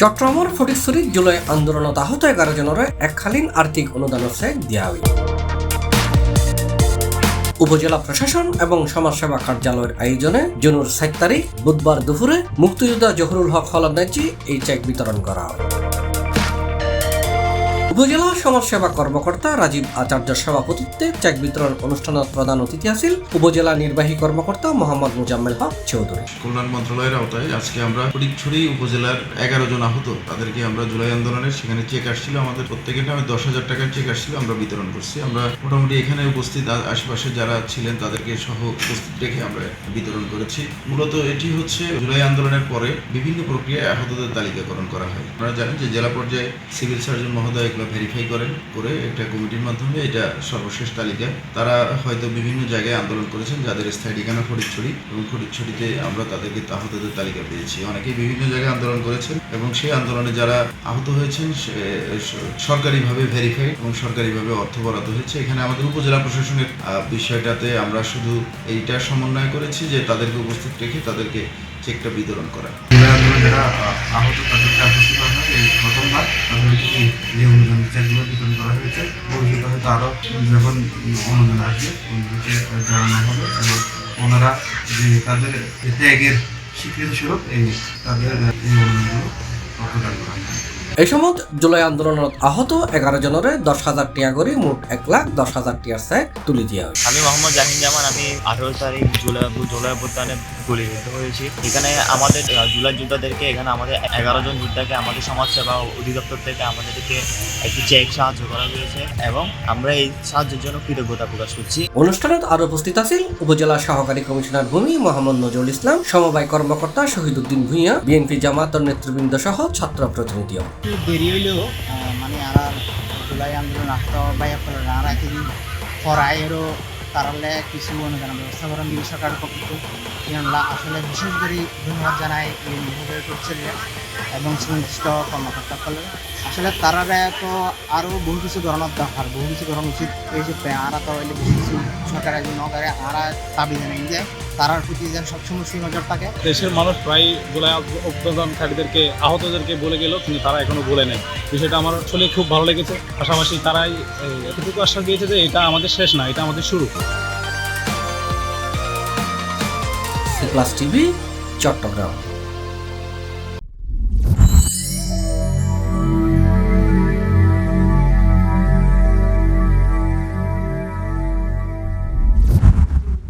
চট্টগ্রামের ফটিকছড়িত জুলাই আন্দোলনত আহত 11 জনরে এককালীন আর্থিক অনুদানের চেক দিয়া হয়। উপজেলা প্রশাসন এবং সমাজসেবা কার্যালয়ের আয়োজনে জুনের 7 তারিখ বুধবার দুপুরে মুক্তিযোদ্ধা জহুরুল হক হলদারজি এই চেক বিতরণ করা হয়। উপজেলা সমাজসেবা কর্মকর্তা রাজীব আচার্যের সভাপতিত্বে চেক বিতরণ অনুষ্ঠানের প্রধান অতিথি আছেন উপজেলা নির্বাহী কর্মকর্তা মোহাম্মদ মুজাম্মেল হক চৌধুরী। কল্যাণ মন্ত্রণালয়ের আওতায় আজকে আমরা ফটিকছড়ি উপজেলার 11 জন আহত তাদেরকে আমরা জুলাই আন্দোলনের সেখানে চেক আসছিল, আমাদের প্রত্যেকের নামে 10,000 টাকার চেক আসছিল, আমরা বিতরণ করছি। আমরা মোটামুটি এখানে উপস্থিত আশেপাশে যারা ছিলেন তাদেরকে সহ উপস্থিত রেখে আমরা বিতরণ করেছি। মূলত এটি হচ্ছে জুলাই আন্দোলনের পরে বিভিন্ন প্রক্রিয়ায় আহতদের তালিকাকরণ করা হয়। আপনারা জানেন যে জেলা পর্যায়ে সিভিল সার্জন মহোদয় ভেরিফাই করে একটা কমিটির মাধ্যমে এটা সর্বশেষ তালিকা। তারা হয়তো বিভিন্ন জায়গায় আন্দোলন করেছেন, যাদের স্থায়ী ঠিকানা ফটিকছড়ি, এবং ফটিকছড়িতে আমরা তাদেরকে আহতদের তালিকা পেয়েছি। অনেকেই বিভিন্ন জায়গায় আন্দোলন করেছেন এবং সেই আন্দোলনে যারা আহত হয়েছেন সরকারিভাবে ভেরিফাই এবং সরকারিভাবে অর্থ বরাদ্দ হয়েছে। এখানে আমাদের উপজেলা প্রশাসনের বিষয়টাতে আমরা শুধু এইটা সমন্বয় করেছি যে তাদেরকে উপস্থিত রেখে তাদেরকে চেকটা বিতরণ করা। যারা আহত তাদেরকে আশ্বস্ত করা হয় এই প্রথমবার তাদেরকে যে অনুদান চেকগুলো বিতরণ করা হয়েছে, ভবিষ্যতে হয়তো আরও যখন অনুদান আসবে ওইগুলোকে জানানো হবে এবং ওনারা যে তাদের ত্যাগের স্বীকৃতি স্বরূপ তাদের এই অনুদানগুলো প্রদান করা হয়। এই সময় জুলাই আন্দোলনত আহত 11 জনরে 10,000 টাকা করে মোট 1,10,000 টাকার চেক তুলে দেওয়া হয়। আমি মোহাম্মদ জাহিন জামান। আমি 18 তারিখ জুলাই অভ্যুত্থানে গুলিবিদ্ধ হয়েছি। এখানে আমাদের জুলাই যোদ্ধাদেরকে এখানে আমাদের 11 জন যোদ্ধাকে আমাদের সমাজসেবা অধিদপ্তর থেকে আমাদেরকে একটি চেক সাহায্য করা হয়েছে এবং আমরা এই সাহায্যের জন্য কৃতজ্ঞতা প্রকাশ করছি। অনুষ্ঠানে আরো উপস্থিত আছেন উপজেলা সহকারী কমিশনার ভূমি মোহাম্মদ নজরুল ইসলাম, সমবায় কর্মকর্তা শহীদুদ্দিন ভূঁইয়া, বিএনপি জামাতের নেতৃবৃন্দ সহ ছাত্র প্রতিনিধি। দেরি হইলেও মানে আর জুলাই আন্দোলন আসতে বাইয়া করে আর একদিন পড়াইয়েরও তারালে কিছু অনুদান ব্যবস্থা করেন দিল্লি সরকারের পক্ষ থেকে আসলে বিশেষ করে ধন্যবাদ জানাই এই মহোদয় করছিলেন এবং সুনির্দিষ্ট কর্মকর্তা করলেন। আসলে তারা তো আরও বহু কিছু ধরনের দরকার, বহু কিছু করা উচিত। এই যে আরা তো হইলে বেশি কিছু সরকারের নগরে আরা দাবি জানাই যায় তারার প্রতি যেন সবসময় সুনজর থাকে। দেশের মানুষ প্রায় জুলাই অভ্যুত্থানকারীদেরকে আহতদেরকে বলে গেল, কিন্তু তারা এখনো বলে নেই। বিষয়টা আমার আসলে খুব ভালো লেগেছে। পাশাপাশি তারাই এতটুকু আশ্বাস দিয়েছে যে এটা আমাদের শেষ না, এটা আমাদের শুরু। Plus TV, Chittagong.